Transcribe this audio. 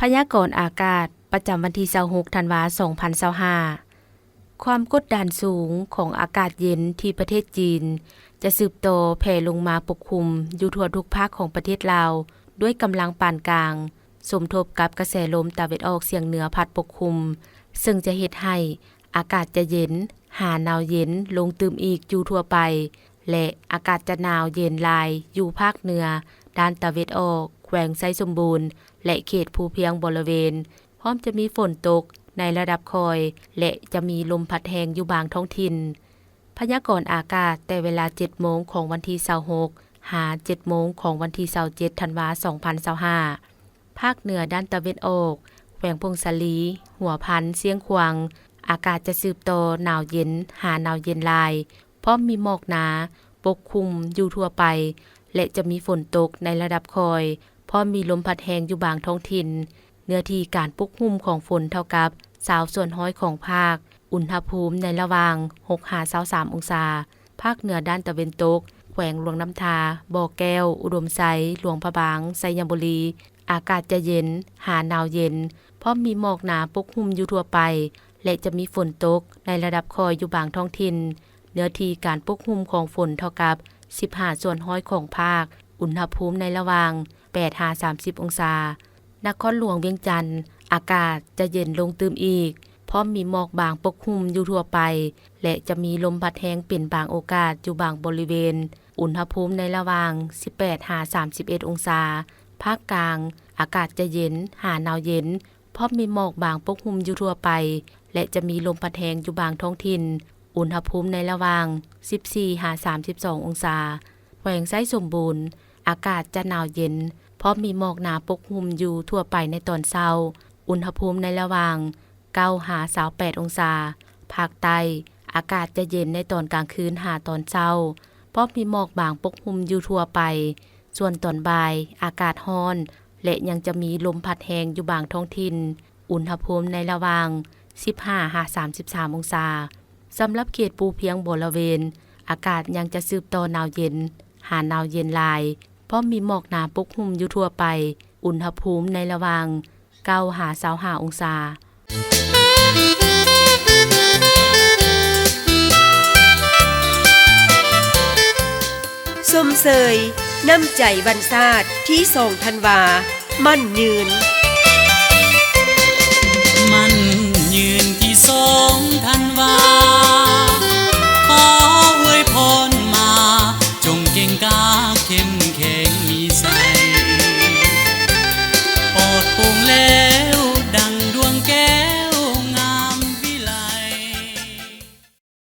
พยากรณ์อากาศประจำวันที่26ธันวาคม2025ความกดดันสูงของอากาศเย็นที่ประเทศจีนจะสืบโตแผ่ลงมาปกคลุมอยู่ทั่วทุกภาคของประเทศลาวด้วยกำลังปานกลางสมทบกับกระแสลมตะวันออกเฉียงเหนือพัดปกคลุมซึ่งจะเฮ็ดให้อากาศจะเย็นหาหนาวเย็นลงตึมอีกอยู่ทั่วไปและอากาศจะหนาวเย็นลายอยู่ภาคเหนือด้านตะวันออกแขวงไซสมบูรณ์และเขตภูเพียงบริเวณพร้อมจะมีฝนตกในระดับคอยและจะมีลมพัดแรงอยู่บางท้องถิ่นพยากรณ์อากาศแต่เวลา 7 โมงของวันที่26หา 7 โมงของวันที่27ธันวาคม2025ภาคเหนือด้านตะวันออกแขวงพงสาลีหัวพันเสียงขวางอากาศจะสืบโตหนาวเย็นหาหนาวเย็นลายพร้อมมีหมอกหนาปกคลุมอยู่ทั่วไปและจะมีฝนตกในระดับคอยพร้อมมีลมพัดแรงอยู่บางท้องถิ่นเนื้อที่การปกคลุมของฝนเท่ากับ20%ของภาคอุณหภูมิในระหว่าง6-23องศาภาคเหนือด้านตะวันตกแขวงหลวงน้ำทาบ่อแก้วอุดมไซหลวงพระบางไซยบุรีอากาศจะเย็นหาหนาวเย็นพร้อมมีหมอกหนาปกคลุมอยู่ทั่วไปและจะมีฝนตกในระดับคอยอยู่บางท้องถิ่นเนื้อที่การปกคลุมของฝนเท่ากับ15%ของภาคอุณหภูมิในระหว่าง8-30องศานครหลวงเวียงจันทน์อากาศจะเย็นลงตึมอีกพร้อมมีหมอกบางปกคลุมอยู่ทั่วไปและจะมีลมพัดแรงเป็นบางโอกาสอยู่บางบริเวณอุณหภูมิในระหว่าง18-31องศาภาคกลางอากาศจะเย็นหาหนาวเย็นพร้อมมีหมอกบางปกคลุมอยู่ทั่วไปและจะมีลมพัดแรงอยู่บางท้องถิ่นอุณหภูมิในระหว่าง14-32องศาแขวงไซสมบูรณ์อากาศจะหนาวเย็นพร้อมมีหมอกหนาปกคลุมอยู่ทั่วไปในตอนเช้าอุณหภูมิในระหว่าง9-28องศาภาคใต้อากาศจะเย็นในตอนกลางคืนหาตอนเช้าพร้อมมีหมอกบางปกคลุมอยู่ทั่วไปส่วนตอนบ่ายอากาศร้อนและยังจะมีลมพัดแรงอยู่บางท้องถิ่นอุณหภูมิในระหว่าง15-33องศาสำหรับเขตภูเพียงบริเวณอากาศยังจะสืบต่อหนาวเย็นหาหนาวเย็นลายเพราะมีหมอกหนาปกคลุมอยู่ทั่วไปอุณหภูมิในระหว่าง9-25องศาส้มเสยน้ำใจบรรษาทที่2ธันวามั่นยืนมั่นยืนที่2ธันวาขออวยพร